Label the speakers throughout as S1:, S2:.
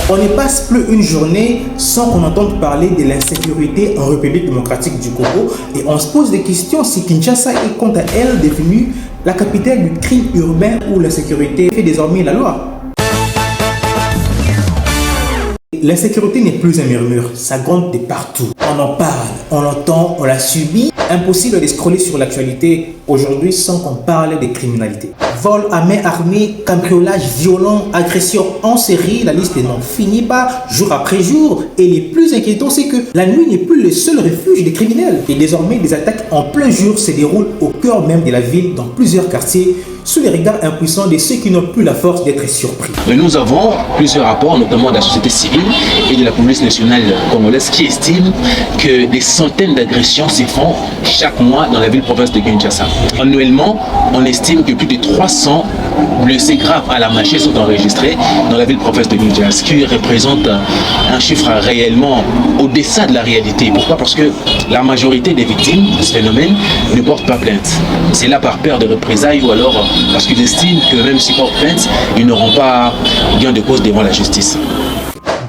S1: On ne passe plus une journée sans qu'on entende parler de l'insécurité en République démocratique du Congo et on se pose des questions si Kinshasa est quant à elle devenue la capitale du crime urbain où l'insécurité fait désormais la loi. L'insécurité n'est plus un murmure, ça gronde de partout. On en parle, on l'entend, on l'a subi. Impossible de scroller sur l'actualité aujourd'hui sans qu'on parle de criminalité. Vol à main armée, cambriolage violent, agression en série, la liste n'en finit pas jour après jour. Et les plus inquiétants, c'est que la nuit n'est plus le seul refuge des criminels. Et désormais, des attaques en plein jour se déroulent au cœur même de la ville, dans plusieurs quartiers, sous les regards impuissants de ceux qui n'ont plus la force d'être surpris.
S2: Nous avons plusieurs rapports, notamment de la société civile et de la police nationale congolaise, qui estiment que des centaines d'agressions se font chaque mois dans la ville-province de Kinshasa. Annuellement, on estime que plus de 300 blessés graves à la machette sont enregistrés dans la ville-province de Kinshasa, ce qui représente un chiffre réellement au-dessus de la réalité. Pourquoi? Parce que la majorité des victimes de ce phénomène ne portent pas plainte. C'est là par peur de représailles ou alors parce qu'ils estiment que même s'ils portent plainte, ils n'auront pas gain de cause devant la justice.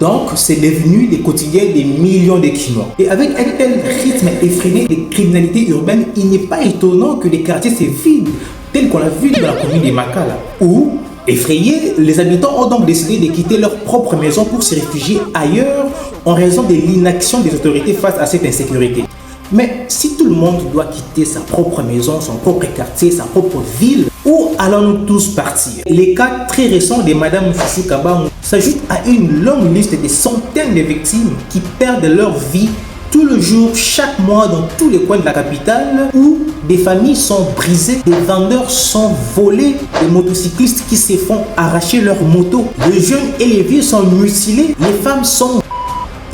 S1: Donc, c'est devenu le quotidien des millions de Kinois. Et avec un tel rythme effréné de criminalité urbaine, il n'est pas étonnant que les quartiers se vident, tel qu'on l'a vu dans la commune de Makala, où, effrayés, les habitants ont donc décidé de quitter leur propre maison pour se réfugier ailleurs en raison de l'inaction des autorités face à cette insécurité. Mais si tout le monde doit quitter sa propre maison, son propre quartier, sa propre ville, où allons-nous tous partir? Les cas très récents de Madame Chouchou Kabang s'ajoutent à une longue liste de centaines de victimes qui perdent leur vie tout le jour, chaque mois dans tous les coins de la capitale, où des familles sont brisées, des vendeurs sont volés, des motocyclistes qui se font arracher leurs motos, les jeunes et les vieux sont mutilés, les femmes sont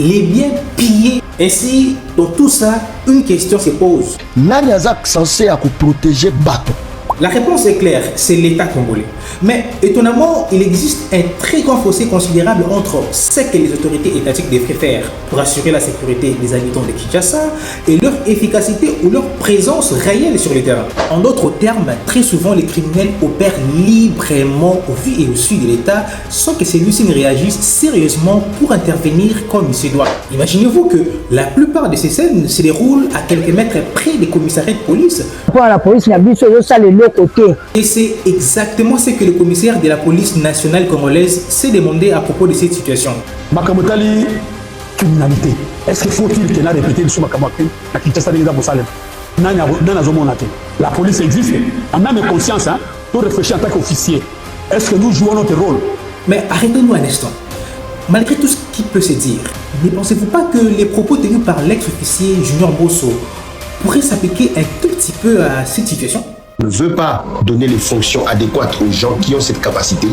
S1: les biens pillés. Ainsi, dans tout ça, une question se pose.
S3: Nani azak censé à protéger bateau?
S1: La réponse est claire, c'est l'État congolais. Mais étonnamment, il existe un très grand fossé considérable entre ce que les autorités étatiques devraient faire pour assurer la sécurité des habitants de Kinshasa et leur efficacité ou leur présence réelle sur le terrain. En d'autres termes, très souvent les criminels opèrent librement au vu et au su de l'État sans que celui-ci ne réagisse sérieusement pour intervenir comme il se doit. Imaginez-vous que la plupart de ces scènes se déroulent à quelques mètres près des commissariats de police.
S4: La police n'a vu ça de l'autre côté.
S1: Et c'est exactement ce que le commissaire de la police nationale congolaise s'est demandé à propos de cette situation.
S5: Makamotali, criminalité. Est-ce qu'il faut-il qu'il ait répété le Makamotali à Kinshasa de Salem? La police existe. En âme et conscience, pour réfléchir en tant qu'officier. Est-ce que nous jouons notre rôle?
S1: Mais arrêtons-nous un instant. Malgré tout ce qui peut se dire, ne pensez-vous pas que les propos tenus par l'ex-officier Junior Bosso pourraient s'appliquer un tout petit peu à cette situation?
S3: On ne veut pas donner les fonctions adéquates aux gens qui ont cette capacité,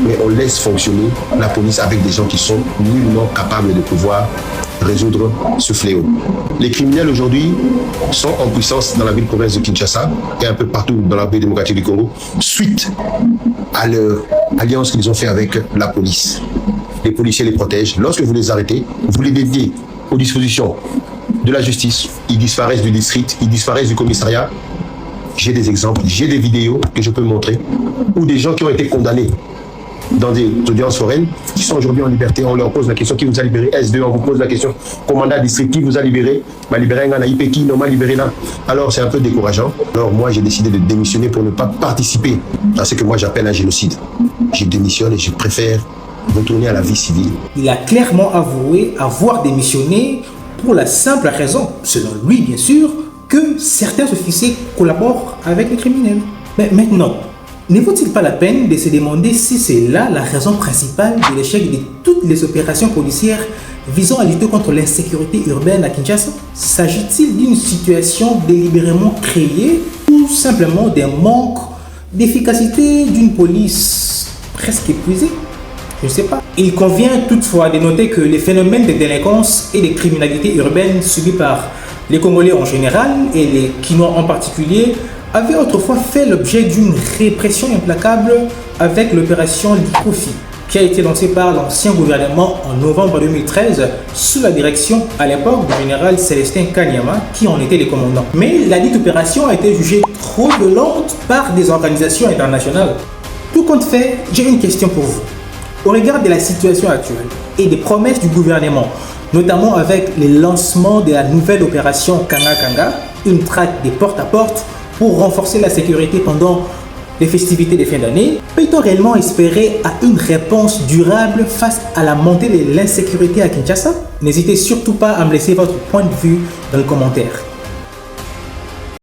S3: mais on laisse fonctionner la police avec des gens qui sont nullement capables de pouvoir résoudre ce fléau. Les criminels aujourd'hui sont en puissance dans la ville-province de Kinshasa et un peu partout dans la ville démocratique du Congo, suite à leur alliance qu'ils ont fait avec la police. Les policiers les protègent. Lorsque vous les arrêtez, vous les dédiez aux dispositions de la justice. Ils disparaissent du district, ils disparaissent du commissariat. J'ai des exemples, j'ai des vidéos que je peux montrer où des gens qui ont été condamnés dans des audiences foraines qui sont aujourd'hui en liberté, on leur pose la question qui vous a libéré, S2, on vous pose la question, commandant district qui vous a libéré, m'a libéré un IP qui m'a libéré là. Alors c'est un peu décourageant. Alors moi j'ai décidé de démissionner pour ne pas participer à ce que moi j'appelle un génocide. Je démissionne et je préfère retourner à la vie civile. Il
S1: a clairement avoué avoir démissionné pour la simple raison, selon lui bien sûr, que certains officiers collaborent avec les criminels. Mais maintenant, ne vaut-il pas la peine de se demander si c'est là la raison principale de l'échec de toutes les opérations policières visant à lutter contre l'insécurité urbaine à Kinshasa? S'agit-il d'une situation délibérément créée ou simplement d'un manque d'efficacité d'une police presque épuisée? Je ne sais pas. Il convient toutefois de noter que les phénomènes de délinquance et de criminalité urbaine subis par les Congolais en général et les Kinois en particulier avaient autrefois fait l'objet d'une répression implacable avec l'opération Likofi, qui a été lancée par l'ancien gouvernement en novembre 2013 sous la direction à l'époque du général Célestin Kanyama qui en était le commandant. Mais la dite opération a été jugée trop violente par des organisations internationales. Tout compte fait, j'ai une question pour vous. Au regard de la situation actuelle et des promesses du gouvernement, notamment avec le lancement de la nouvelle opération Kanga Kanga, une traque des porte-à-porte pour renforcer la sécurité pendant les festivités de fin d'année, peut-on réellement espérer à une réponse durable face à la montée de l'insécurité à Kinshasa? N'hésitez surtout pas à me laisser votre point de vue dans les commentaires.